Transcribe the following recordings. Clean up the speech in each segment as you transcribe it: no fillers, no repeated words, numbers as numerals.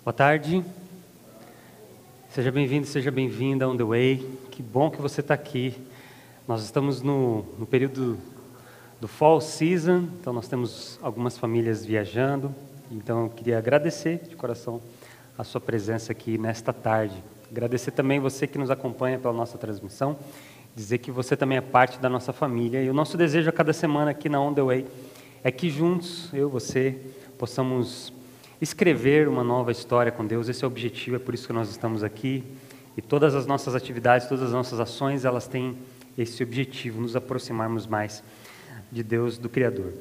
Boa tarde, seja bem-vindo, seja bem-vinda a On The Way, que bom que você está aqui. Nós estamos no período do Fall Season, então nós temos algumas famílias viajando, então eu queria agradecer de coração a sua presença aqui nesta tarde. Agradecer também você que nos acompanha pela nossa transmissão, dizer que você também é parte da nossa família, e o nosso desejo a cada semana aqui na On The Way é que juntos, eu e você, possamos escrever uma nova história com Deus. Esse é o objetivo, é por isso que nós estamos aqui. E todas as nossas atividades, todas as nossas ações, elas têm esse objetivo, nos aproximarmos mais de Deus, do Criador.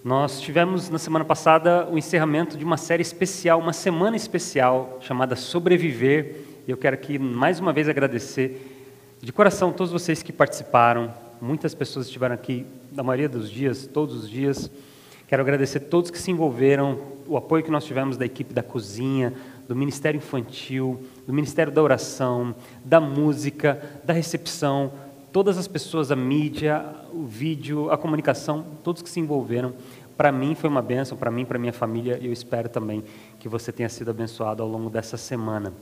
Nós tivemos na semana passada o encerramento de uma série especial, uma semana especial, chamada Sobreviver. E eu quero aqui mais uma vez agradecer de coração todos vocês que participaram. Muitas pessoas estiveram aqui, na maioria dos dias, todos os dias. Quero agradecer a todos que se envolveram, o apoio que nós tivemos da equipe da cozinha, do Ministério Infantil, do Ministério da Oração, da música, da recepção, todas as pessoas, a mídia, o vídeo, a comunicação, todos que se envolveram. Para mim foi uma bênção, para mim, para minha família, e eu espero também que você tenha sido abençoado ao longo dessa semana.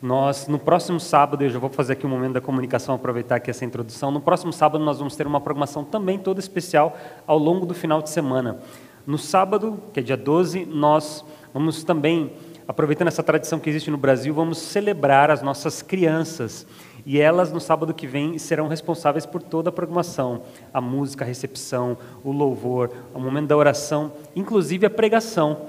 No próximo sábado, eu já vou fazer aqui um momento da comunicação, aproveitar aqui essa introdução. No próximo sábado nós vamos ter uma programação também toda especial ao longo do final de semana. No sábado, que é dia 12, nós vamos também, aproveitando essa tradição que existe no Brasil, vamos celebrar as nossas crianças. E elas, no sábado que vem, serão responsáveis por toda a programação. A música, a recepção, o louvor, o momento da oração, inclusive a pregação.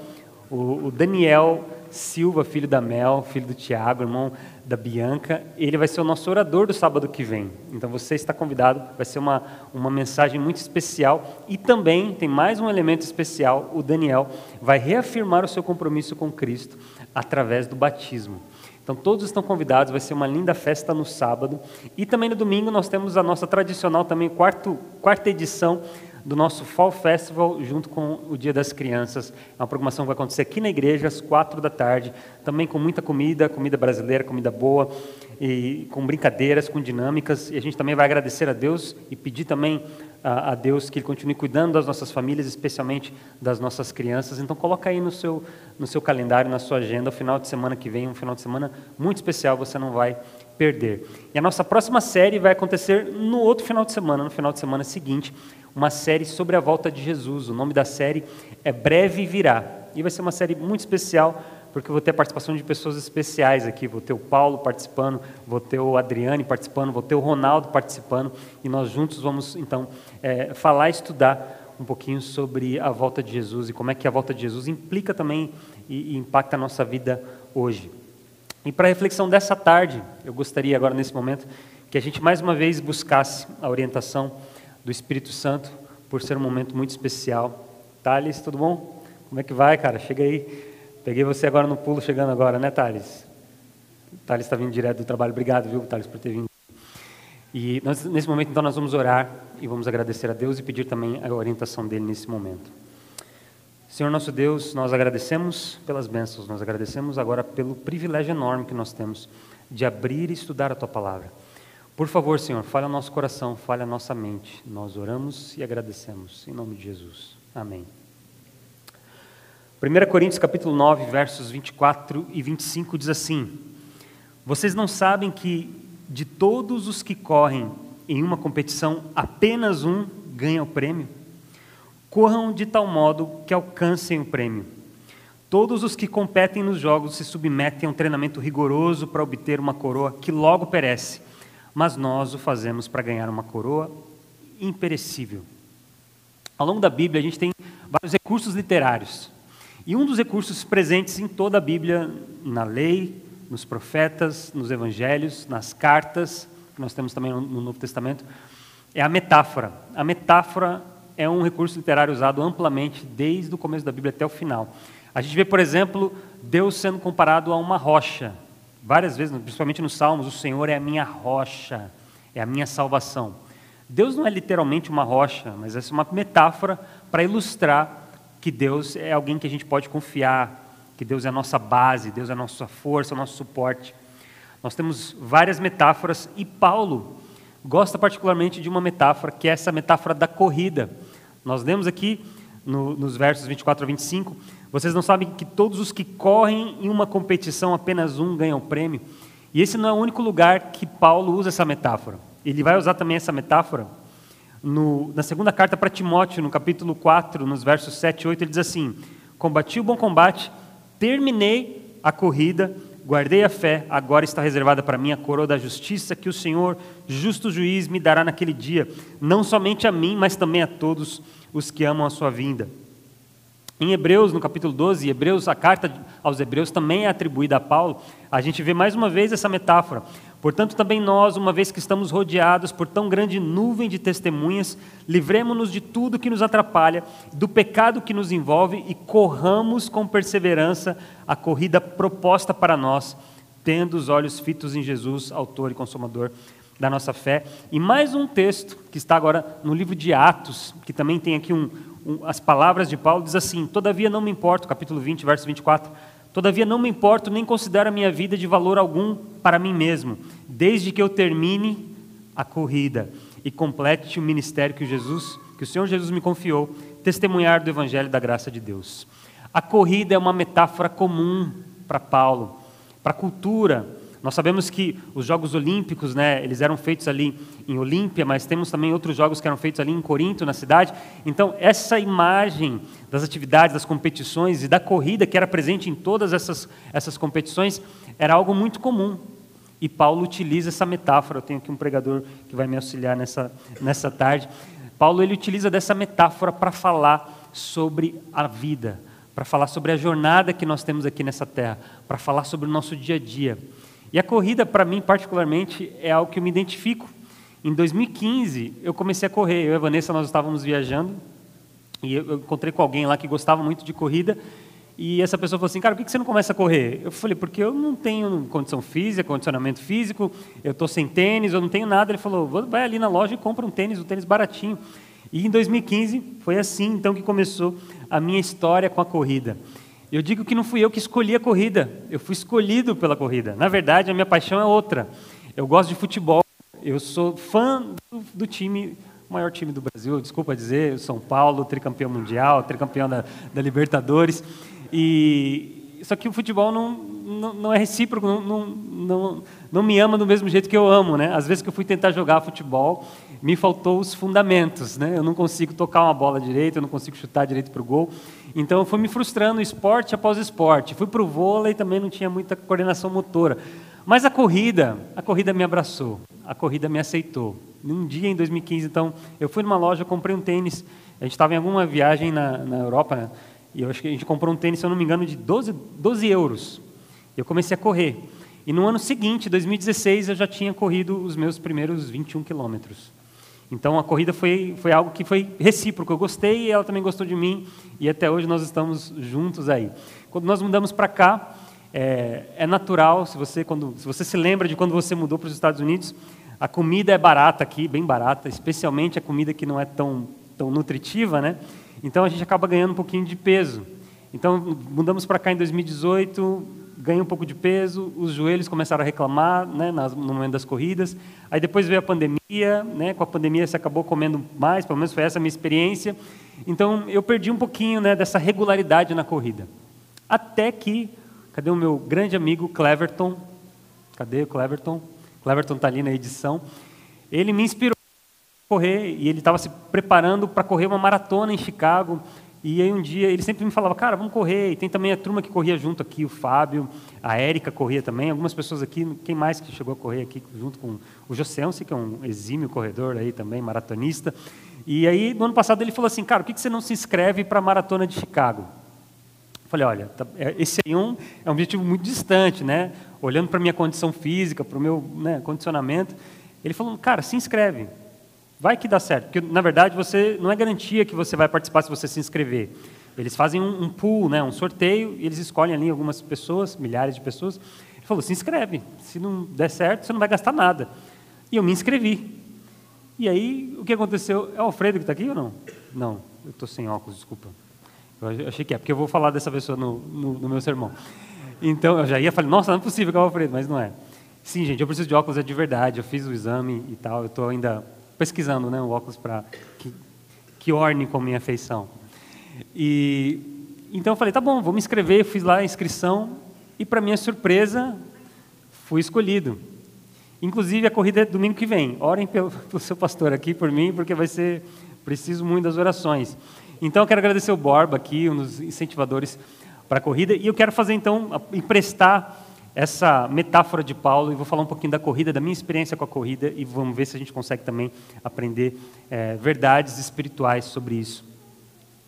O Daniel Silva, filho da Mel, filho do Tiago, irmão da Bianca, ele vai ser o nosso orador do sábado que vem. Então você está convidado, vai ser uma mensagem muito especial. E também tem mais um elemento especial, o Daniel vai reafirmar o seu compromisso com Cristo através do batismo. Então todos estão convidados, vai ser uma linda festa no sábado. E também no domingo nós temos a nossa tradicional também, quarta edição do nosso Fall Festival, junto com o Dia das Crianças. É uma programação que vai acontecer aqui na igreja, às 4h, também com muita comida brasileira, comida boa, e com brincadeiras, com dinâmicas. E a gente também vai agradecer a Deus e pedir também a Deus que Ele continue cuidando das nossas famílias, especialmente das nossas crianças. Então coloca aí no seu calendário, na sua agenda, o final de semana que vem, um final de semana muito especial, você não vai perder. E a nossa próxima série vai acontecer no outro final de semana, no final de semana seguinte, uma série sobre a volta de Jesus. O nome da série é Breve Virá. E vai ser uma série muito especial, porque eu vou ter a participação de pessoas especiais aqui. Vou ter o Paulo participando, vou ter o Adriane participando, vou ter o Ronaldo participando, e nós juntos vamos, então, falar e estudar um pouquinho sobre a volta de Jesus e como é que a volta de Jesus implica também e impacta a nossa vida hoje. E para a reflexão dessa tarde, eu gostaria agora, nesse momento, que a gente mais uma vez buscasse a orientação do Espírito Santo, por ser um momento muito especial. Thales, tudo bom? Como é que vai, cara? Chega aí. Peguei você agora no pulo, chegando agora, né, Thales? Thales está vindo direto do trabalho. Obrigado, viu, Thales, por ter vindo. E nesse momento, então, nós vamos orar e vamos agradecer a Deus e pedir também a orientação dele nesse momento. Senhor nosso Deus, nós agradecemos pelas bênçãos, nós agradecemos agora pelo privilégio enorme que nós temos de abrir e estudar a Tua Palavra. Por favor, Senhor, fale ao nosso coração, fale à nossa mente. Nós oramos e agradecemos, em nome de Jesus. Amém. 1 Coríntios capítulo 9, versos 24 e 25 diz assim: Vocês não sabem que de todos os que correm em uma competição, apenas um ganha o prêmio? Corram de tal modo que alcancem o prêmio. Todos os que competem nos jogos se submetem a um treinamento rigoroso para obter uma coroa que logo perece, mas nós o fazemos para ganhar uma coroa imperecível. Ao longo da Bíblia, a gente tem vários recursos literários. E um dos recursos presentes em toda a Bíblia, na lei, nos profetas, nos evangelhos, nas cartas, que nós temos também no Novo Testamento, é a metáfora. A metáfora é um recurso literário usado amplamente desde o começo da Bíblia até o final. A gente vê, por exemplo, Deus sendo comparado a uma rocha. Várias vezes, principalmente nos Salmos, o Senhor é a minha rocha, é a minha salvação. Deus não é literalmente uma rocha, mas essa é uma metáfora para ilustrar que Deus é alguém que a gente pode confiar, que Deus é a nossa base, Deus é a nossa força, o nosso suporte. Nós temos várias metáforas e Paulo gosta particularmente de uma metáfora, que é essa metáfora da corrida. Nós lemos aqui nos versos 24 a 25, vocês não sabem que todos os que correm em uma competição, apenas um ganha o prêmio? E esse não é o único lugar que Paulo usa essa metáfora. Ele vai usar também essa metáfora na segunda carta para Timóteo, no capítulo 4, nos versos 7 e 8, ele diz assim: combati o bom combate, terminei a corrida, guardei a fé, agora está reservada para mim a coroa da justiça que o Senhor, justo juiz, me dará naquele dia, não somente a mim, mas também a todos os que amam a sua vinda. Em Hebreus, no capítulo 12, Hebreus, a carta aos Hebreus também é atribuída a Paulo, a gente vê mais uma vez essa metáfora. Portanto, também nós, uma vez que estamos rodeados por tão grande nuvem de testemunhas, livremo-nos de tudo que nos atrapalha, do pecado que nos envolve e corramos com perseverança a corrida proposta para nós, tendo os olhos fitos em Jesus, autor e consumador da nossa fé. E mais um texto que está agora no livro de Atos, que também tem aqui as palavras de Paulo, diz assim: todavia não me importo, capítulo 20, verso 24, todavia não me importo nem considero a minha vida de valor algum para mim mesmo, desde que eu termine a corrida e complete o ministério que o Senhor Jesus me confiou, testemunhar do evangelho da graça de Deus. A corrida é uma metáfora comum para Paulo, para a cultura. Nós sabemos que os Jogos Olímpicos, eles eram feitos ali em Olímpia, mas temos também outros jogos que eram feitos ali em Corinto, na cidade. Então, essa imagem das atividades, das competições e da corrida que era presente em todas essas competições, era algo muito comum. E Paulo utiliza essa metáfora. Eu tenho aqui um pregador que vai me auxiliar nessa tarde. Paulo, ele utiliza dessa metáfora para falar sobre a vida, para falar sobre a jornada que nós temos aqui nessa terra, para falar sobre o nosso dia a dia. E a corrida, para mim, particularmente, é algo que eu me identifico. Em 2015, eu comecei a correr. Eu e a Vanessa, nós estávamos viajando, e eu encontrei com alguém lá que gostava muito de corrida, e essa pessoa falou assim: cara, por que você não começa a correr? Eu falei: porque eu não tenho condição física, condicionamento físico, eu estou sem tênis, eu não tenho nada. Ele falou: vai ali na loja e compra um tênis baratinho. E em 2015, foi assim, então, que começou a minha história com a corrida. Eu digo que não fui eu que escolhi a corrida, eu fui escolhido pela corrida. Na verdade, a minha paixão é outra. Eu gosto de futebol, eu sou fã do time, o maior time do Brasil, desculpa dizer, o São Paulo, tricampeão mundial, tricampeão da Libertadores. Só que o futebol não é recíproco, não me ama do mesmo jeito que eu amo, né? Às vezes que eu fui tentar jogar futebol, me faltou os fundamentos, né? Eu não consigo tocar uma bola direito, eu não consigo chutar direito para o gol. Então eu fui me frustrando esporte após esporte. Fui para o vôlei, também não tinha muita coordenação motora. Mas a corrida me abraçou, a corrida me aceitou. Um dia em 2015, então, eu fui numa loja, comprei um tênis. A gente estava em alguma viagem na Europa, né? E eu acho que a gente comprou um tênis, se eu não me engano, de 12 euros. Eu comecei a correr. E no ano seguinte, 2016, eu já tinha corrido os meus primeiros 21 quilômetros. Então, a corrida foi algo que foi recíproco. Eu gostei e ela também gostou de mim. E até hoje nós estamos juntos aí. Quando nós mudamos para cá, é natural, se você se lembra de quando você mudou para os Estados Unidos, a comida é barata aqui, bem barata, especialmente a comida que não é tão nutritiva, né? Então, a gente acaba ganhando um pouquinho de peso. Então, mudamos para cá em 2018, ganhei um pouco de peso, os joelhos começaram a reclamar, né, no momento das corridas. Aí depois veio a pandemia, né, com a pandemia você acabou comendo mais, pelo menos foi essa a minha experiência. Então, eu perdi um pouquinho, né, dessa regularidade na corrida. Até que, cadê o meu grande amigo Cleverton? Cadê o Cleverton? Cleverton está ali na edição. Ele me inspirou a correr e ele estava se preparando para correr uma maratona em Chicago. E aí um dia ele sempre me falava: cara, vamos correr. E tem também a turma que corria junto aqui, o Fábio, a Érica corria também, algumas pessoas aqui, quem mais que chegou a correr aqui junto com o Joselce, que é um exímio corredor aí também, maratonista. E aí no ano passado ele falou assim: cara, por que você não se inscreve para a maratona de Chicago? Eu falei: olha, esse aí é um objetivo muito distante, né? Olhando para a minha condição física, para o meu, né, condicionamento. Ele falou: cara, se inscreve. Vai que dá certo, porque na verdade você não é garantia que você vai participar se você se inscrever. Eles fazem um pool, né, um sorteio, e eles escolhem ali algumas pessoas, milhares de pessoas. Ele falou: se inscreve, se não der certo, você não vai gastar nada. E eu me inscrevi. E aí, o que aconteceu? É o Alfredo que está aqui ou não? Não, eu estou sem óculos, desculpa. Eu achei que é, porque eu vou falar dessa pessoa no meu sermão. Então, eu já ia falar: nossa, não é possível que é o Alfredo, mas não é. Sim, gente, eu preciso de óculos, é de verdade, eu fiz o exame e tal, eu estou ainda pesquisando, né, o óculos para que orne com a minha feição. Então eu falei, tá bom, vou me inscrever, fiz lá a inscrição e, para minha surpresa, fui escolhido. Inclusive, a corrida é domingo que vem. Orem pelo seu pastor aqui por mim, porque preciso muito das orações. Então, eu quero agradecer o Borba aqui, um dos incentivadores para a corrida, e eu quero fazer, então, emprestar essa metáfora de Paulo, e vou falar um pouquinho da corrida, da minha experiência com a corrida, e vamos ver se a gente consegue também aprender verdades espirituais sobre isso.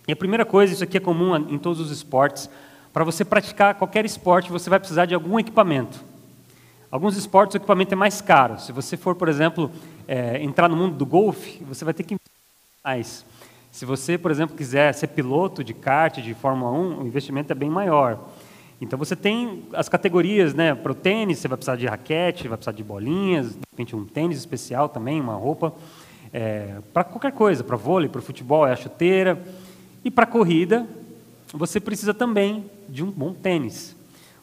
E a primeira coisa, isso aqui é comum em todos os esportes, para você praticar qualquer esporte, você vai precisar de algum equipamento. Alguns esportes o equipamento é mais caro. Se você for, por exemplo, entrar no mundo do golfe, você vai ter que investir mais. Se você, por exemplo, quiser ser piloto de kart, de Fórmula 1, o investimento é bem maior. Então você tem as categorias, né? Para o tênis, você vai precisar de raquete, vai precisar de bolinhas, de repente um tênis especial também, uma roupa. Para qualquer coisa, para vôlei, para futebol, é a chuteira. E para a corrida, você precisa também de um bom tênis.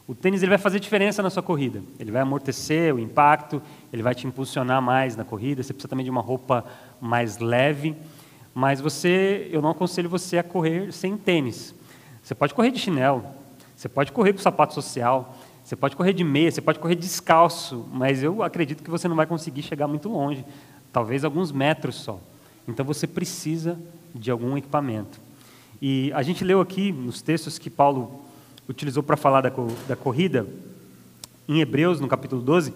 O tênis ele vai fazer diferença na sua corrida. Ele vai amortecer o impacto, ele vai te impulsionar mais na corrida. Você precisa também de uma roupa mais leve. Mas eu não aconselho você a correr sem tênis. Você pode correr de chinelo, você pode correr com sapato social, você pode correr de meia, você pode correr descalço, mas eu acredito que você não vai conseguir chegar muito longe, talvez alguns metros só. Então você precisa de algum equipamento. E a gente leu aqui nos textos que Paulo utilizou para falar da corrida, em Hebreus, no capítulo 12,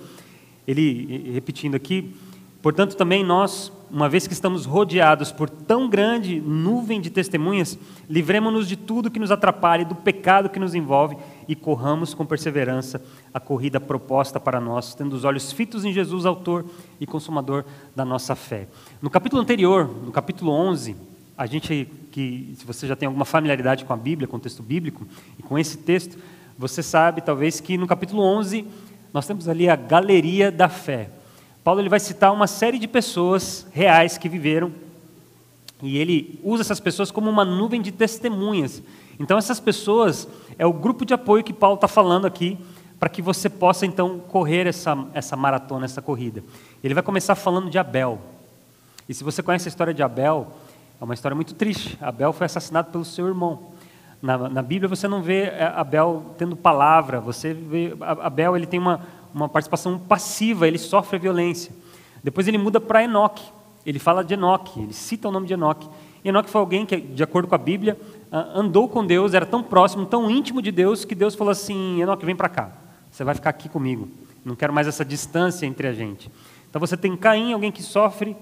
ele, repetindo aqui, portanto também nós, uma vez que estamos rodeados por tão grande nuvem de testemunhas, livremo-nos de tudo que nos atrapalhe, do pecado que nos envolve e corramos com perseverança a corrida proposta para nós, tendo os olhos fitos em Jesus, autor e consumador da nossa fé. No capítulo anterior, no capítulo 11, se você já tem alguma familiaridade com a Bíblia, com o texto bíblico, e com esse texto, você sabe talvez que no capítulo 11, nós temos ali a galeria da fé. Paulo ele vai citar uma série de pessoas reais que viveram, e ele usa essas pessoas como uma nuvem de testemunhas. Então essas pessoas é o grupo de apoio que Paulo está falando aqui, para que você possa então correr essa maratona, essa corrida. Ele vai começar falando de Abel. E se você conhece a história de Abel, é uma história muito triste. Abel foi assassinado pelo seu irmão. Na Bíblia você não vê Abel tendo palavra, você vê Abel ele tem uma participação passiva, ele sofre a violência. Depois ele muda para Enoque, ele fala de Enoque, ele cita o nome de Enoque. E Enoque foi alguém que, de acordo com a Bíblia, andou com Deus, era tão próximo, tão íntimo de Deus, que Deus falou assim, Enoque, vem para cá, você vai ficar aqui comigo, não quero mais essa distância entre a gente. Então você tem Caim, alguém que sofre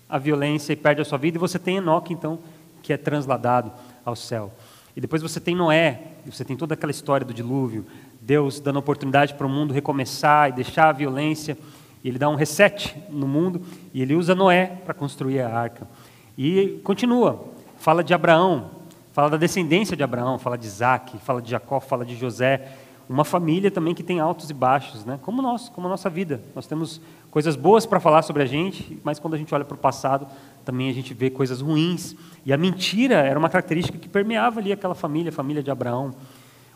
a violência e perde a sua vida, e você tem Enoque, então, que é transladado ao céu. E depois você tem Noé, você tem toda aquela história do dilúvio, Deus dando oportunidade para o mundo recomeçar e deixar a violência, e ele dá um reset no mundo, e ele usa Noé para construir a arca. E continua, fala de Abraão, fala da descendência de Abraão, fala de Isaac, fala de Jacó, fala de José, uma família também que tem altos e baixos, né? Como a nossa vida. Nós temos coisas boas para falar sobre a gente, mas quando a gente olha para o passado, também a gente vê coisas ruins. E a mentira era uma característica que permeava ali aquela família, a família de Abraão.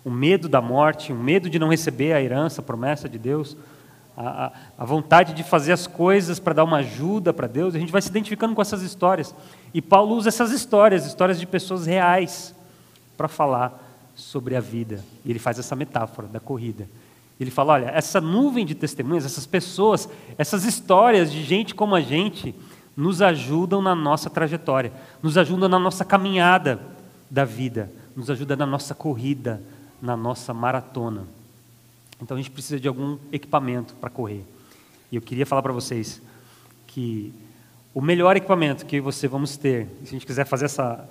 O medo da morte, o medo de não receber a herança, a promessa de Deus, a vontade de fazer as coisas para dar uma ajuda para Deus. A gente vai se identificando com essas histórias. E Paulo usa essas histórias de pessoas reais, para falar sobre a vida. E ele faz essa metáfora da corrida. Ele fala, olha, essa nuvem de testemunhas, essas pessoas, essas histórias de gente como a gente, nos ajudam na nossa trajetória, nos ajudam na nossa caminhada da vida, nos ajuda na nossa corrida, na nossa maratona. Então a gente precisa de algum equipamento para correr. E eu queria falar para vocês que o melhor equipamento que vamos ter, se a gente quiser fazer essa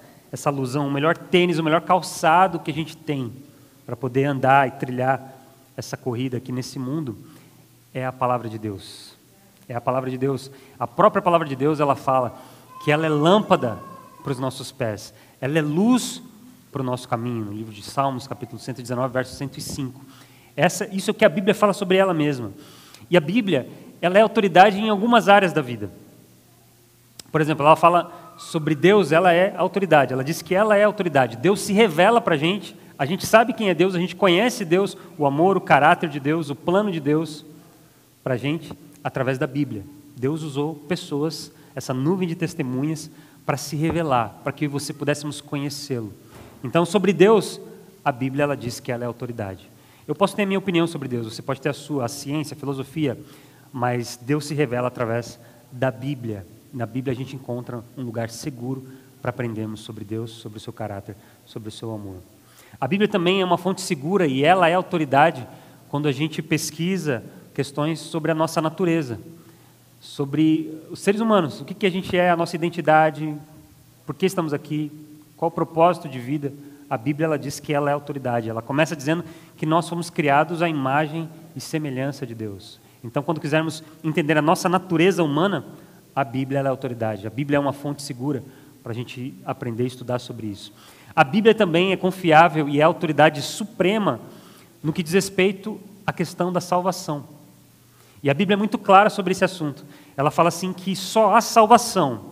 alusão, o melhor tênis, o melhor calçado que a gente tem para poder andar e trilhar essa corrida aqui nesse mundo, é a palavra de Deus. É a palavra de Deus. A própria palavra de Deus, ela fala que ela é lâmpada para os nossos pés. Ela é luz para o nosso caminho. No livro de Salmos, capítulo 119, verso 105. Isso é o que a Bíblia fala sobre ela mesma. E a Bíblia, ela é autoridade em algumas áreas da vida. Por exemplo, ela fala sobre Deus, ela é autoridade. Ela diz que ela é autoridade. Deus se revela para a gente sabe quem é Deus, a gente conhece Deus, o amor, o caráter de Deus, o plano de Deus para a gente, através da Bíblia. Deus usou pessoas, essa nuvem de testemunhas, para se revelar, para que você pudéssemos conhecê-lo. Então, sobre Deus, a Bíblia ela diz que ela é autoridade. Eu posso ter a minha opinião sobre Deus, você pode ter a sua, a ciência, a filosofia, mas Deus se revela através da Bíblia. Na Bíblia a gente encontra um lugar seguro para aprendermos sobre Deus, sobre o seu caráter, sobre o seu amor. A Bíblia também é uma fonte segura e ela é autoridade quando a gente pesquisa questões sobre a nossa natureza, sobre os seres humanos, o que a gente é, a nossa identidade, por que estamos aqui, qual o propósito de vida. A Bíblia ela diz que ela é autoridade. Ela começa dizendo que nós fomos criados à imagem e semelhança de Deus. Então, quando quisermos entender a nossa natureza humana, a Bíblia ela é autoridade. A Bíblia é uma fonte segura para a gente aprender e estudar sobre isso. A Bíblia também é confiável e é autoridade suprema no que diz respeito à questão da salvação. E a Bíblia é muito clara sobre esse assunto. Ela fala assim que só há salvação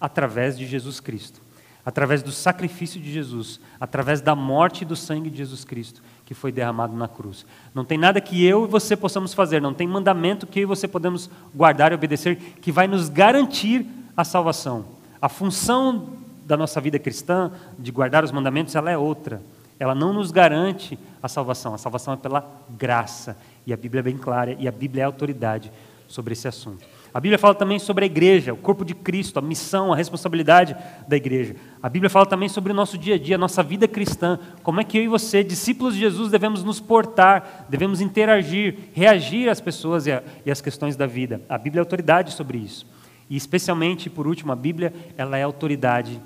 através de Jesus Cristo. Através do sacrifício de Jesus, através da morte e do sangue de Jesus Cristo, que foi derramado na cruz. Não tem nada que eu e você possamos fazer, não tem mandamento que eu e você podemos guardar e obedecer, que vai nos garantir a salvação. A função da nossa vida cristã, de guardar os mandamentos, ela é outra. Ela não nos garante a salvação é pela graça. E a Bíblia é bem clara, e a Bíblia é autoridade sobre esse assunto. A Bíblia fala também sobre a igreja, o corpo de Cristo, a missão, a responsabilidade da igreja. A Bíblia fala também sobre o nosso dia a dia, a nossa vida cristã. Como é que eu e você, discípulos de Jesus, devemos nos portar, devemos interagir, reagir às pessoas e às questões da vida. A Bíblia é autoridade sobre isso. E especialmente, por último, a Bíblia ela é autoridade.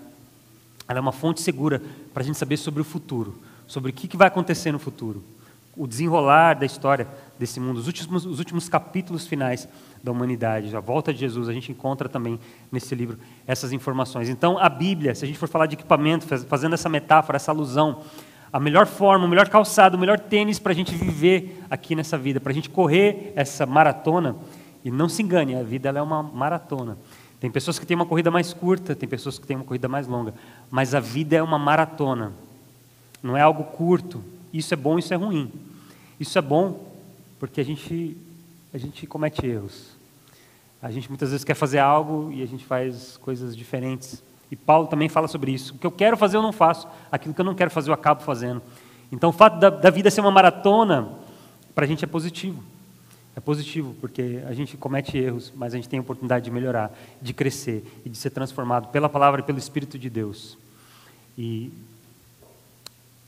Ela é uma fonte segura para a gente saber sobre o futuro, sobre o que vai acontecer no futuro. O desenrolar da história desse mundo, os últimos capítulos finais da humanidade, a volta de Jesus, a gente encontra também nesse livro essas informações. Então, a Bíblia, se a gente for falar de equipamento, fazendo essa metáfora, essa alusão, a melhor forma, o melhor calçado, o melhor tênis para a gente viver aqui nessa vida, para a gente correr essa maratona, e não se engane, a vida ela é uma maratona. Tem pessoas que têm uma corrida mais curta, tem pessoas que têm uma corrida mais longa, mas a vida é uma maratona, não é algo curto. Isso é bom, isso é ruim. Isso é bom porque a gente comete erros. A gente muitas vezes quer fazer algo e a gente faz coisas diferentes. E Paulo também fala sobre isso. O que eu quero fazer eu não faço. Aquilo que eu não quero fazer eu acabo fazendo. Então o fato da vida ser uma maratona, para a gente é positivo. É positivo porque a gente comete erros, mas a gente tem a oportunidade de melhorar, de crescer e de ser transformado pela palavra e pelo Espírito de Deus. E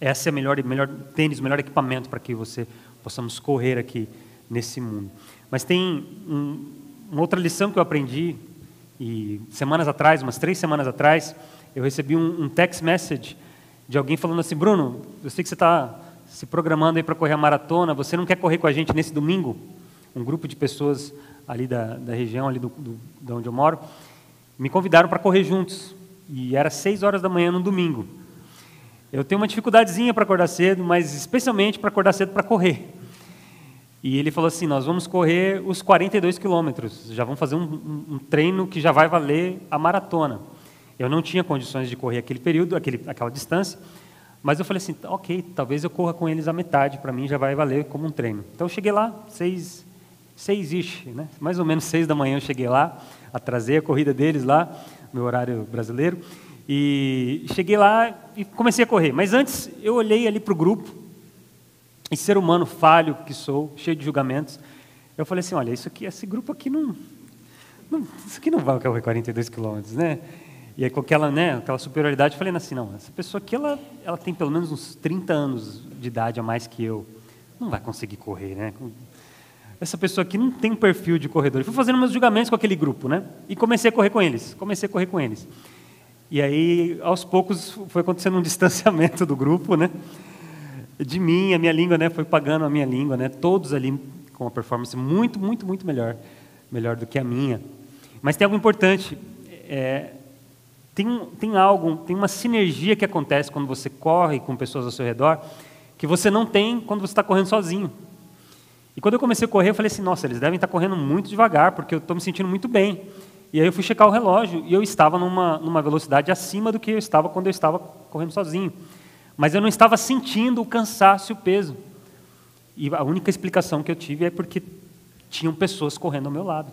essa é a melhor tênis, o melhor equipamento para que você possamos correr aqui nesse mundo. Mas tem uma outra lição que eu aprendi, e semanas atrás, umas 3 semanas atrás, eu recebi um text message de alguém falando assim: Bruno, eu sei que você está se programando aí para correr a maratona, você não quer correr com a gente nesse domingo? Um grupo de pessoas ali da região, ali de onde eu moro, me convidaram para correr juntos, e era 6 horas da manhã no domingo. Eu tenho uma dificuldadezinha para acordar cedo, mas especialmente para acordar cedo para correr. E ele falou assim: nós vamos correr os 42 quilômetros, já vamos fazer um treino que já vai valer a maratona. Eu não tinha condições de correr aquele período, aquela distância, mas eu falei assim: ok, talvez eu corra com eles a metade, para mim já vai valer como um treino. Então eu cheguei lá, 6-ish, né? Mais ou menos 6 da manhã eu cheguei lá, atrasei a corrida deles lá, meu horário brasileiro. E cheguei lá e comecei a correr. Mas antes eu olhei ali para o grupo, e ser humano falho que sou, cheio de julgamentos, eu falei assim: olha, esse grupo aqui isso aqui não vai correr 42 quilômetros, né? E aí com aquela superioridade, eu falei assim: não, essa pessoa aqui ela tem pelo menos uns 30 anos de idade a mais que eu, não vai conseguir correr, né? Essa pessoa aqui não tem um perfil de corredor. Eu fui fazendo meus julgamentos com aquele grupo, né? E comecei a correr com eles. E aí, aos poucos, foi acontecendo um distanciamento do grupo, né? De mim, a minha língua, né? Foi pagando a minha língua, né? Todos ali com uma performance muito, muito, muito melhor do que a minha. Mas tem algo importante. Tem uma sinergia que acontece quando você corre com pessoas ao seu redor, que você não tem quando você está correndo sozinho. E quando eu comecei a correr, eu falei assim: nossa, eles devem estar correndo muito devagar, porque eu estou me sentindo muito bem. E aí eu fui checar o relógio e eu estava numa velocidade acima do que eu estava quando eu estava correndo sozinho. Mas eu não estava sentindo o cansaço e o peso. E a única explicação que eu tive é porque tinham pessoas correndo ao meu lado.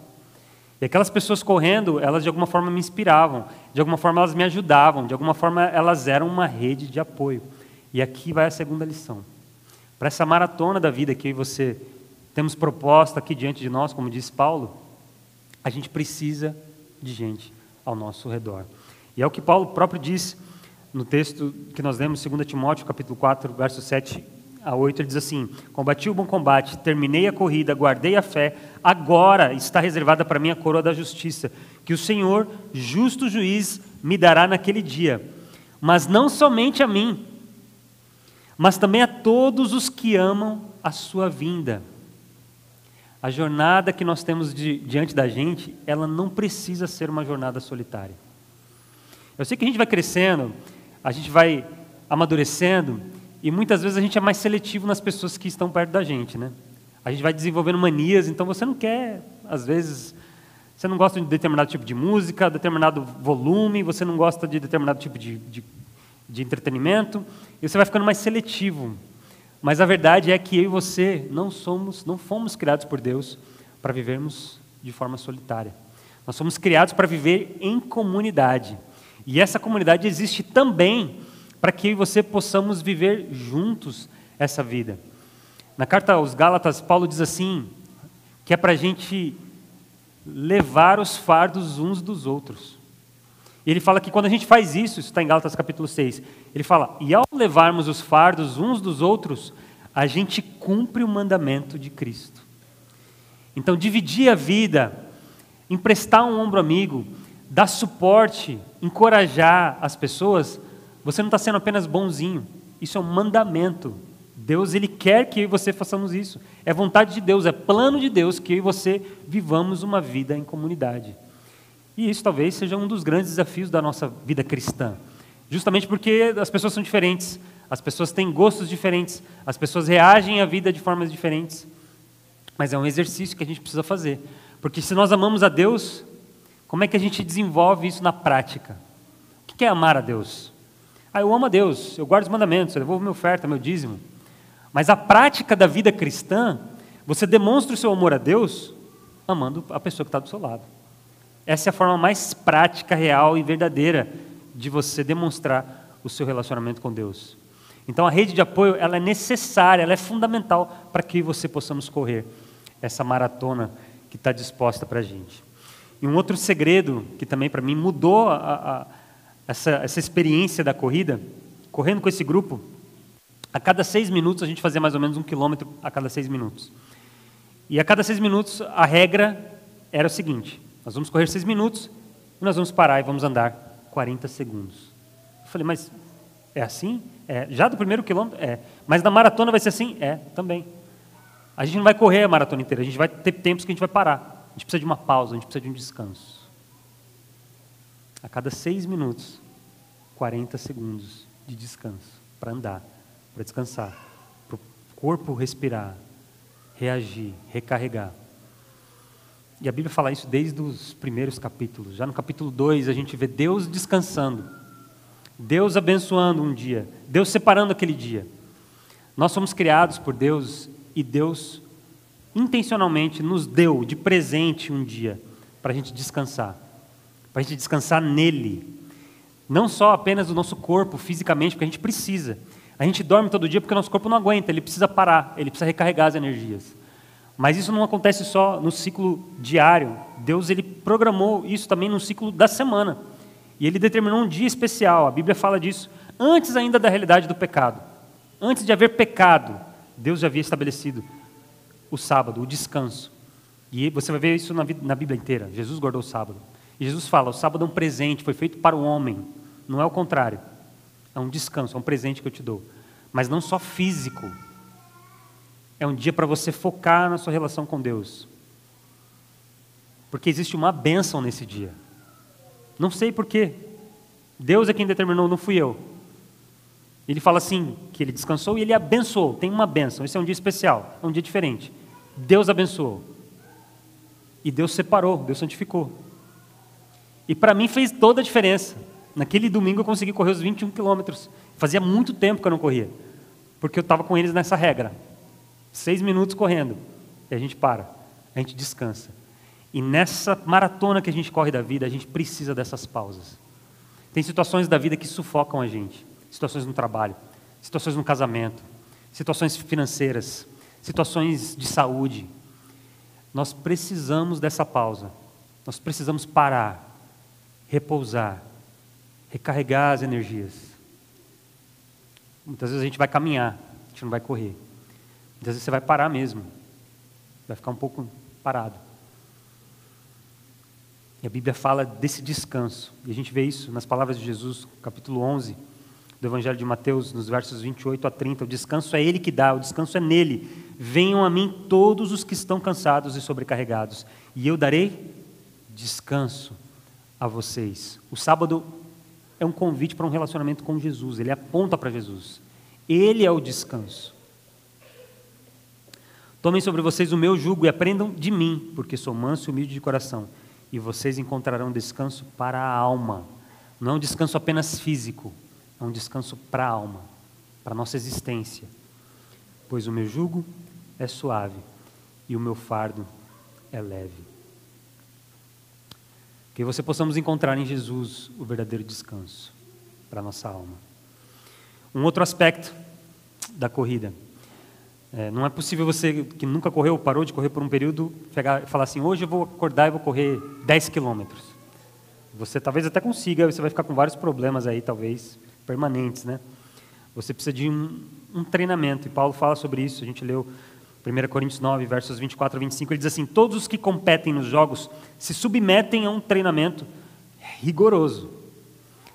E aquelas pessoas correndo, elas de alguma forma me inspiravam. de alguma forma elas me ajudavam, de alguma forma elas eram uma rede de apoio. E aqui vai a segunda lição. Para essa maratona da vida que eu e você temos proposta aqui diante de nós, como diz Paulo, a gente precisa de gente ao nosso redor. E é o que Paulo próprio diz no texto que nós lemos, 2 Timóteo, capítulo 4, versos 7 a 8, ele diz assim: combati o bom combate, terminei a corrida, guardei a fé, agora está reservada para mim a coroa da justiça, que o Senhor, justo juiz, me dará naquele dia, mas não somente a mim, mas também a todos os que amam a sua vinda. A jornada que nós temos diante da gente, ela não precisa ser uma jornada solitária. Eu sei que a gente vai crescendo, a gente vai amadurecendo, e muitas vezes a gente é mais seletivo nas pessoas que estão perto da gente, né? A gente vai desenvolvendo manias, então você não quer, às vezes, você não gosta de determinado tipo de música, determinado volume, você não gosta de determinado tipo de entretenimento, e você vai ficando mais seletivo. Mas a verdade é que eu e você não fomos criados por Deus para vivermos de forma solitária. Nós somos criados para viver em comunidade. E essa comunidade existe também para que eu e você possamos viver juntos essa vida. Na carta aos Gálatas, Paulo diz assim, que é para a gente levar os fardos uns dos outros. E ele fala que quando a gente faz isso está em Gálatas capítulo 6, ele fala, e ao levarmos os fardos uns dos outros, a gente cumpre o mandamento de Cristo. Então, dividir a vida, emprestar um ombro amigo, dar suporte, encorajar as pessoas, você não está sendo apenas bonzinho, isso é um mandamento. Deus, Ele quer que eu e você façamos isso. É vontade de Deus, é plano de Deus que eu e você vivamos uma vida em comunidade. E isso talvez seja um dos grandes desafios da nossa vida cristã. Justamente porque as pessoas são diferentes, as pessoas têm gostos diferentes, as pessoas reagem à vida de formas diferentes. Mas é um exercício que a gente precisa fazer. Porque se nós amamos a Deus, como é que a gente desenvolve isso na prática? O que é amar a Deus? Eu amo a Deus, eu guardo os mandamentos, eu devolvo minha oferta, meu dízimo. Mas a prática da vida cristã, você demonstra o seu amor a Deus amando a pessoa que está do seu lado. Essa é a forma mais prática, real e verdadeira de você demonstrar o seu relacionamento com Deus. Então a rede de apoio, ela é necessária, ela é fundamental para que você possamos correr essa maratona que está disposta para a gente. E um outro segredo que também para mim mudou essa experiência da corrida, correndo com esse grupo, a cada 6 minutos a gente fazia mais ou menos 1 quilômetro a cada 6 minutos. E a cada 6 minutos a regra era o seguinte: nós vamos correr 6 minutos e nós vamos parar e vamos andar 40 segundos. Eu falei, mas é assim? Já do primeiro quilômetro? Mas na maratona vai ser assim? Também. A gente não vai correr a maratona inteira, a gente vai ter tempos que a gente vai parar. A gente precisa de uma pausa, a gente precisa de um descanso. A cada 6 minutos, 40 segundos de descanso para andar, para descansar, para o corpo respirar, reagir, recarregar. E a Bíblia fala isso desde os primeiros capítulos. Já no capítulo 2 a gente vê Deus descansando, Deus abençoando um dia, Deus separando aquele dia. Nós somos criados por Deus e Deus intencionalmente nos deu de presente um dia para a gente descansar nele. Não só apenas o nosso corpo fisicamente, porque a gente precisa. A gente dorme todo dia porque o nosso corpo não aguenta, ele precisa parar, ele precisa recarregar as energias. Mas isso não acontece só no ciclo diário. Deus, ele programou isso também no ciclo da semana. E ele determinou um dia especial. A Bíblia fala disso antes ainda da realidade do pecado. Antes de haver pecado, Deus já havia estabelecido o sábado, o descanso. E você vai ver isso na Bíblia inteira. Jesus guardou o sábado. E Jesus fala, o sábado é um presente, foi feito para o homem. Não é o contrário. É um descanso, é um presente que eu te dou. Mas não só físico. É um dia para você focar na sua relação com Deus. Porque existe uma bênção nesse dia. Não sei porquê. Deus é quem determinou, não fui eu. Ele fala assim, que ele descansou e ele abençoou. Tem uma bênção, esse é um dia especial, é um dia diferente. Deus abençoou. E Deus separou, Deus santificou. E para mim fez toda a diferença. Naquele domingo eu consegui correr os 21 quilômetros. Fazia muito tempo que eu não corria. Porque eu estava com eles nessa regra. 6 minutos correndo, e a gente para, a gente descansa. E nessa maratona que a gente corre da vida, a gente precisa dessas pausas. Tem situações da vida que sufocam a gente. Situações no trabalho, situações no casamento, situações financeiras, situações de saúde. Nós precisamos dessa pausa. Nós precisamos parar, repousar, recarregar as energias. Muitas vezes a gente vai caminhar, a gente não vai correr. Muitas vezes você vai parar mesmo. Vai ficar um pouco parado. E a Bíblia fala desse descanso. E a gente vê isso nas palavras de Jesus, capítulo 11, do Evangelho de Mateus, nos versos 28 a 30. O descanso é Ele que dá, o descanso é nele. Venham a mim todos os que estão cansados e sobrecarregados, e eu darei descanso a vocês. O sábado é um convite para um relacionamento com Jesus. Ele aponta para Jesus. Ele é o descanso. Tomem sobre vocês o meu jugo e aprendam de mim, porque sou manso e humilde de coração, e vocês encontrarão descanso para a alma. Não é um descanso apenas físico, é um descanso para a alma, para a nossa existência. Pois o meu jugo é suave e o meu fardo é leve. Que você possamos encontrar em Jesus o verdadeiro descanso para a nossa alma. Um outro aspecto da corrida. Não é possível você que nunca correu, parou de correr por um período, pegar e falar assim, hoje eu vou acordar e vou correr 10 quilômetros. Você talvez até consiga, você vai ficar com vários problemas aí, talvez, permanentes, né? Você precisa de um treinamento, e Paulo fala sobre isso. A gente leu 1 Coríntios 9, versos 24 a 25, ele diz assim, todos os que competem nos jogos se submetem a um treinamento rigoroso.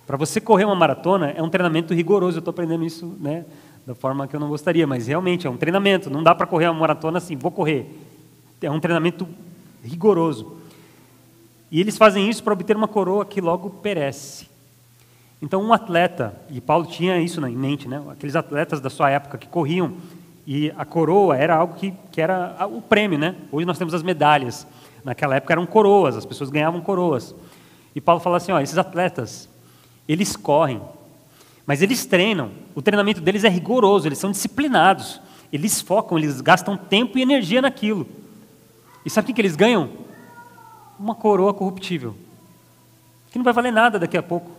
Para você correr uma maratona, é um treinamento rigoroso. Eu estou aprendendo isso, né, da forma que eu não gostaria, mas realmente é um treinamento. Não dá para correr uma maratona assim, vou correr. É um treinamento rigoroso. E eles fazem isso para obter uma coroa que logo perece. Então um atleta, e Paulo tinha isso em mente, né, aqueles atletas da sua época que corriam, e a coroa era algo que era o prêmio, né? Hoje nós temos as medalhas. Naquela época eram coroas, as pessoas ganhavam coroas. E Paulo fala assim, esses atletas, eles correm, mas eles treinam. O treinamento deles é rigoroso, eles são disciplinados. Eles focam, eles gastam tempo e energia naquilo. E sabe o que eles ganham? Uma coroa corruptível, que não vai valer nada daqui a pouco.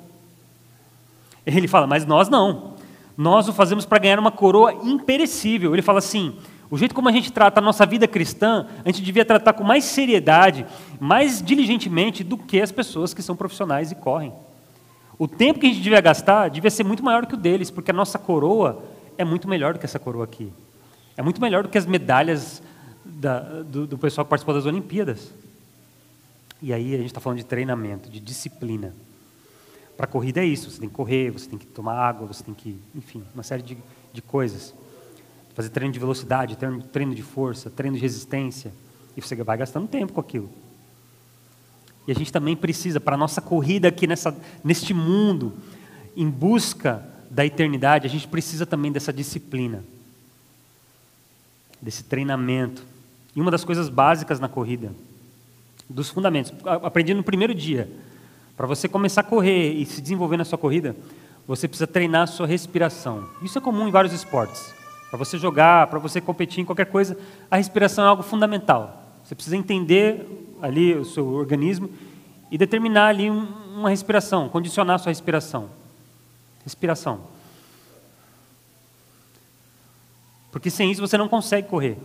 Ele fala, mas nós não. Nós o fazemos para ganhar uma coroa imperecível. Ele fala assim, o jeito como a gente trata a nossa vida cristã, a gente devia tratar com mais seriedade, mais diligentemente do que as pessoas que são profissionais e correm. O tempo que a gente devia gastar devia ser muito maior que o deles, porque a nossa coroa é muito melhor do que essa coroa aqui. É muito melhor do que as medalhas do pessoal que participou das Olimpíadas. E aí a gente está falando de treinamento, de disciplina. Para a corrida é isso, você tem que correr, você tem que tomar água, você tem que, enfim, uma série de coisas. Fazer treino de velocidade, treino de força, treino de resistência, e você vai gastando tempo com aquilo. E a gente também precisa, para a nossa corrida aqui neste mundo, em busca da eternidade, a gente precisa também dessa disciplina, desse treinamento. E uma das coisas básicas na corrida, dos fundamentos, aprendi no primeiro dia. Para você começar a correr e se desenvolver na sua corrida, você precisa treinar a sua respiração. Isso é comum em vários esportes. Para você jogar, para você competir em qualquer coisa, a respiração é algo fundamental. Você precisa entender ali o seu organismo e determinar ali uma respiração, condicionar a sua respiração. Respiração. Porque sem isso você não consegue correr.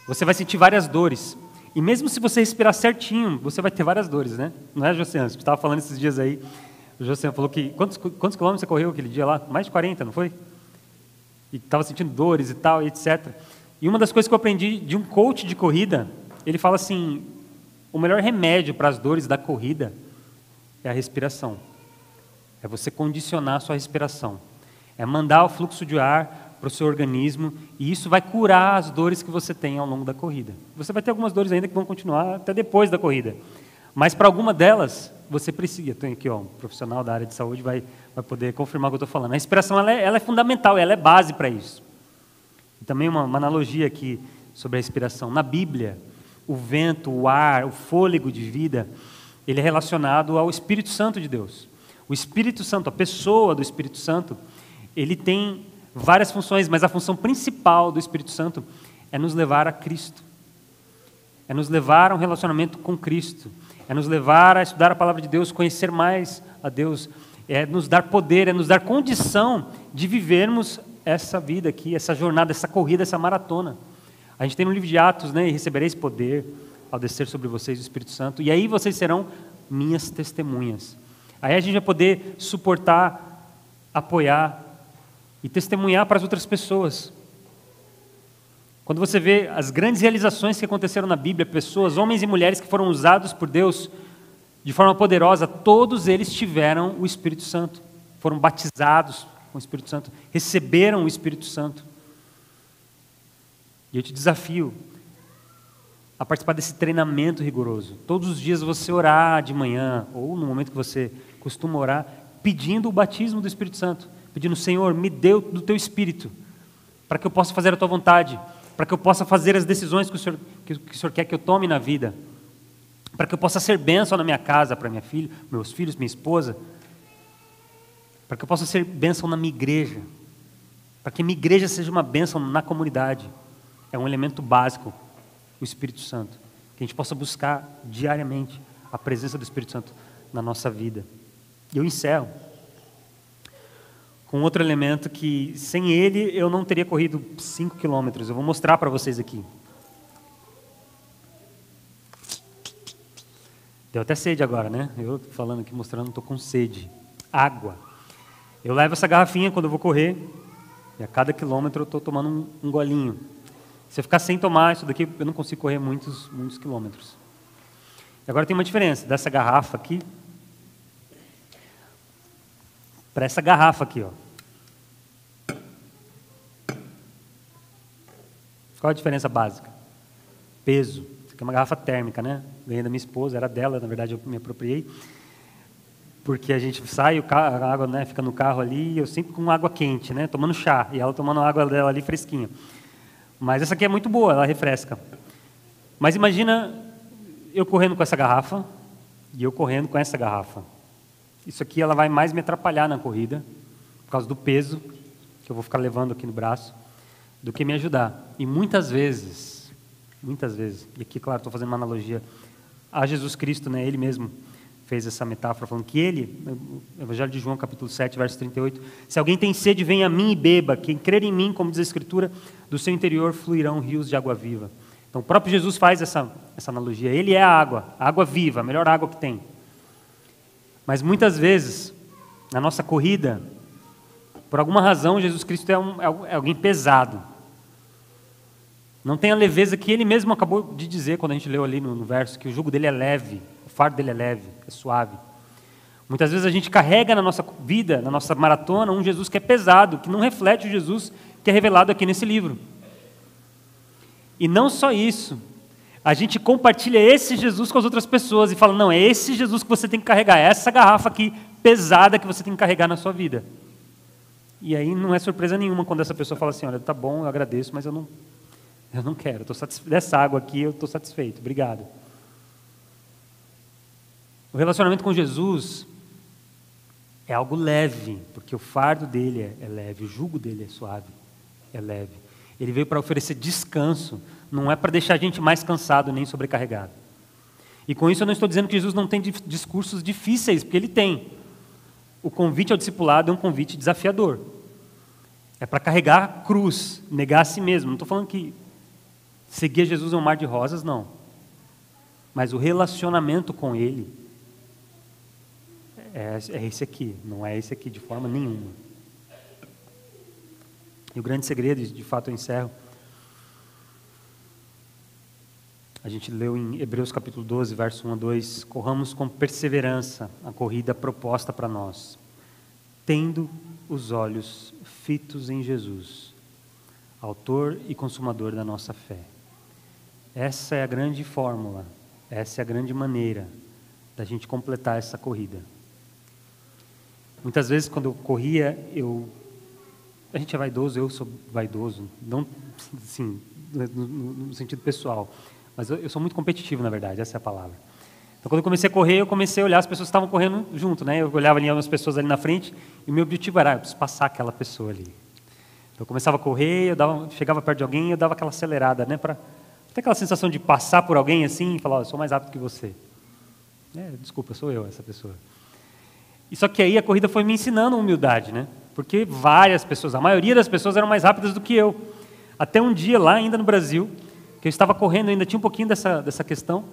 Você vai sentir várias dores. E mesmo se você respirar certinho, você vai ter várias dores, né? Não é, Josiane? A gente estava falando esses dias aí. O Josiane falou que... Quantos quilômetros você correu aquele dia lá? Mais de 40, não foi? E estava sentindo dores e tal, e etc. E uma das coisas que eu aprendi de um coach de corrida, ele fala assim, o melhor remédio para as dores da corrida é a respiração. É você condicionar a sua respiração. É mandar o fluxo de ar para o seu organismo, e isso vai curar as dores que você tem ao longo da corrida. Você vai ter algumas dores ainda que vão continuar até depois da corrida, mas para alguma delas, você precisa. Tem aqui um profissional da área de saúde vai poder confirmar o que eu estou falando. A respiração ela é fundamental, ela é base para isso. E também uma analogia aqui sobre a respiração. Na Bíblia, o vento, o ar, o fôlego de vida, ele é relacionado ao Espírito Santo de Deus. O Espírito Santo, a pessoa do Espírito Santo, ele tem várias funções, mas a função principal do Espírito Santo é nos levar a Cristo. É nos levar a um relacionamento com Cristo. É nos levar a estudar a palavra de Deus, conhecer mais a Deus. é nos dar poder, é nos dar condição de vivermos essa vida aqui, essa jornada, essa corrida, essa maratona. A gente tem no livro de Atos, né, e recebereis poder ao descer sobre vocês o Espírito Santo, e aí vocês serão minhas testemunhas. Aí a gente vai poder suportar, apoiar e testemunhar para as outras pessoas. Quando você vê as grandes realizações que aconteceram na Bíblia, pessoas, homens e mulheres que foram usados por Deus de forma poderosa, todos eles tiveram o Espírito Santo, foram batizados com o Espírito Santo, receberam o Espírito Santo. E eu te desafio a participar desse treinamento rigoroso. Todos os dias você orar de manhã, ou no momento que você costuma orar, pedindo o batismo do Espírito Santo, pedindo: Senhor, me dê do teu Espírito, para que eu possa fazer a tua vontade, para que eu possa fazer as decisões que o Senhor quer que eu tome na vida, para que eu possa ser bênção na minha casa, para minha filha, meus filhos, minha esposa, para que eu possa ser bênção na minha igreja, para que minha igreja seja uma bênção na comunidade. É um elemento básico, o Espírito Santo, que a gente possa buscar diariamente a presença do Espírito Santo na nossa vida. E eu encerro com outro elemento que, sem ele, eu não teria corrido 5 quilômetros. Eu vou mostrar para vocês aqui. Deu até sede agora, né? Eu falando aqui, mostrando, estou com sede. Água. Eu levo essa garrafinha quando eu vou correr, e a cada quilômetro eu estou tomando um golinho. Se eu ficar sem tomar isso daqui, eu não consigo correr muitos quilômetros. E agora tem uma diferença dessa garrafa aqui para essa garrafa aqui, ó. Qual a diferença básica? Peso. Isso aqui é uma garrafa térmica, né? Ganhei da minha esposa, era dela, na verdade eu me apropriei. Porque a gente sai, a água, né, fica no carro ali, e eu sempre com água quente, né? Tomando chá, e ela tomando a água dela ali fresquinha. Mas essa aqui é muito boa, ela refresca. Mas imagina eu correndo com essa garrafa e eu correndo com essa garrafa. Isso aqui ela vai mais me atrapalhar na corrida, por causa do peso que eu vou ficar levando aqui no braço, do que me ajudar. E muitas vezes, e aqui, claro, estou fazendo uma analogia a Jesus Cristo, né? Ele mesmo fez essa metáfora, falando que ele, no Evangelho de João, capítulo 7, verso 38, se alguém tem sede, venha a mim e beba. Quem crer em mim, como diz a Escritura, do seu interior fluirão rios de água viva. Então, o próprio Jesus faz essa analogia. Ele é a água viva, a melhor água que tem. Mas muitas vezes, na nossa corrida, por alguma razão, Jesus Cristo é alguém pesado. Não tem a leveza que ele mesmo acabou de dizer, quando a gente leu ali no verso, que o jugo dele é leve, o fardo dele é leve, é suave. Muitas vezes a gente carrega na nossa vida, na nossa maratona, um Jesus que é pesado, que não reflete o Jesus que é revelado aqui nesse livro. E não só isso, a gente compartilha esse Jesus com as outras pessoas e fala: não, é esse Jesus que você tem que carregar, é essa garrafa aqui pesada que você tem que carregar na sua vida. E aí não é surpresa nenhuma quando essa pessoa fala assim: olha, tá bom, eu agradeço, mas eu não quero, dessa água aqui eu estou satisfeito, obrigado. O relacionamento com Jesus é algo leve, porque o fardo dele é leve, o jugo dele é suave, é leve. Ele veio para oferecer descanso, não é para deixar a gente mais cansado nem sobrecarregado. E com isso eu não estou dizendo que Jesus não tem discursos difíceis, porque ele tem. O convite ao discipulado é um convite desafiador. É para carregar a cruz, negar a si mesmo. Não estou falando que seguir Jesus é um mar de rosas, não. Mas o relacionamento com ele é esse aqui, não é esse aqui de forma nenhuma. E o grande segredo, e de fato eu encerro, a gente leu em Hebreus capítulo 12, verso 1 a 2, corramos com perseverança a corrida proposta para nós, tendo os olhos fitos em Jesus, autor e consumador da nossa fé. Essa é a grande fórmula, essa é a grande maneira da gente completar essa corrida. Muitas vezes quando eu corria, a gente é vaidoso, eu sou vaidoso, não assim, no sentido pessoal, mas eu sou muito competitivo, na verdade, essa é a palavra. Então quando eu comecei a correr, eu comecei a olhar as pessoas que estavam correndo junto, né? Eu olhava ali umas pessoas ali na frente, e o meu objetivo era: eu preciso passar aquela pessoa ali. Então eu começava a correr, chegava perto de alguém, eu dava aquela acelerada, né? Para ter aquela sensação de passar por alguém assim e falar: eu sou mais rápido que você. Desculpa, sou eu essa pessoa. E só que aí a corrida foi me ensinando humildade, né? Porque várias pessoas, a maioria das pessoas eram mais rápidas do que eu. Até um dia lá, ainda no Brasil, que eu estava correndo, ainda tinha um pouquinho dessa questão,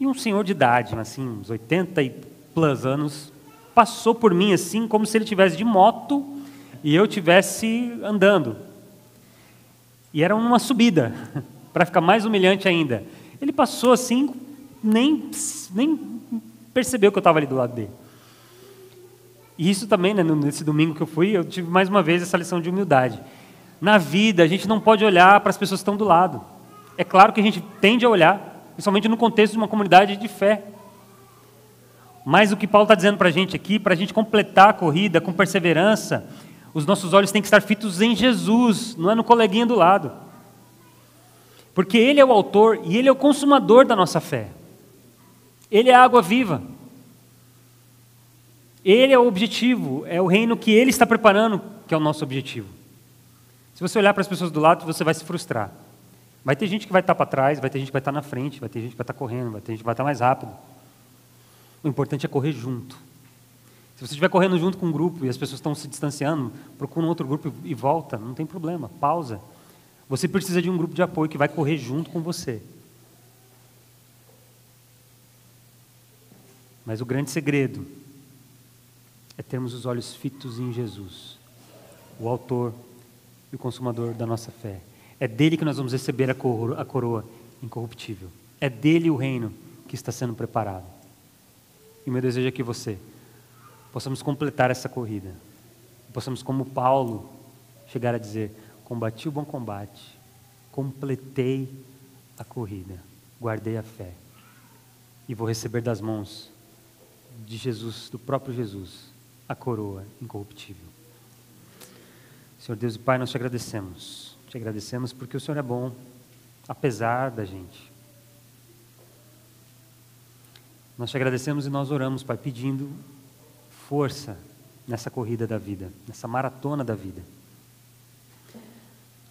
e um senhor de idade, assim, uns 80 e plus anos, passou por mim assim, como se ele estivesse de moto e eu estivesse andando. E era uma subida, para ficar mais humilhante ainda. Ele passou assim, nem percebeu que eu estava ali do lado dele. E isso também, né, nesse domingo que eu fui, eu tive mais uma vez essa lição de humildade. Na vida, a gente não pode olhar para as pessoas que estão do lado. É claro que a gente tende a olhar, principalmente no contexto de uma comunidade de fé. Mas o que Paulo está dizendo para a gente aqui, para a gente completar a corrida com perseverança, os nossos olhos têm que estar fitos em Jesus, não é no coleguinha do lado. Porque Ele é o autor e Ele é o consumador da nossa fé. Ele é a água viva. Ele é o objetivo, é o reino que Ele está preparando, que é o nosso objetivo. Se você olhar para as pessoas do lado, você vai se frustrar. Vai ter gente que vai estar para trás, vai ter gente que vai estar na frente, vai ter gente que vai estar correndo, vai ter gente que vai estar mais rápido. O importante é correr junto. Se você estiver correndo junto com um grupo e as pessoas estão se distanciando, procura um outro grupo e volta, não tem problema, pausa. Você precisa de um grupo de apoio que vai correr junto com você. Mas o grande segredo é termos os olhos fitos em Jesus, o autor e o consumador da nossa fé. É dele que nós vamos receber a coroa incorruptível. É dele o reino que está sendo preparado. E meu desejo é que você possamos completar essa corrida. Possamos, como Paulo, chegar a dizer: combati o bom combate, completei a corrida, guardei a fé. E vou receber das mãos de Jesus, do próprio Jesus, a coroa incorruptível. Senhor Deus e Pai, nós te agradecemos. Te agradecemos porque o Senhor é bom, apesar da gente. Nós te agradecemos e nós oramos, Pai, pedindo força nessa corrida da vida, nessa maratona da vida.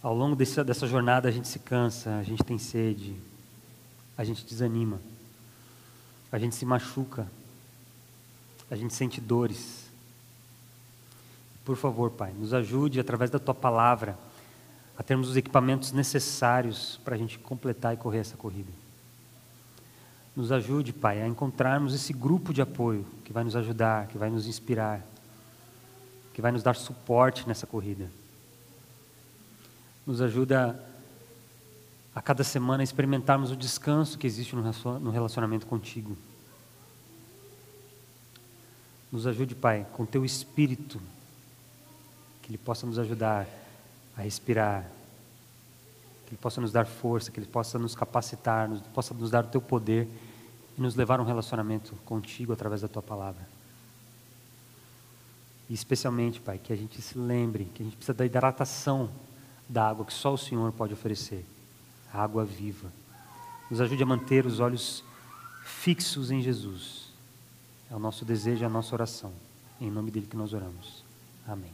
Ao longo dessa jornada a gente se cansa, a gente tem sede, a gente desanima, a gente se machuca, a gente sente dores. Por favor, Pai, nos ajude através da Tua Palavra a termos os equipamentos necessários para a gente completar e correr essa corrida. Nos ajude, Pai, a encontrarmos esse grupo de apoio que vai nos ajudar, que vai nos inspirar, que vai nos dar suporte nessa corrida. Nos ajuda a cada semana a experimentarmos o descanso que existe no relacionamento contigo. Nos ajude, Pai, com Teu Espírito, que Ele possa nos ajudar a respirar, que Ele possa nos dar força, que Ele possa nos capacitar, possa nos dar o Teu poder e nos levar a um relacionamento contigo através da Tua Palavra. E especialmente, Pai, que a gente se lembre que a gente precisa da hidratação da água que só o Senhor pode oferecer, a água viva. Nos ajude a manter os olhos fixos em Jesus. É o nosso desejo, é a nossa oração. É em nome dele que nós oramos. Amém.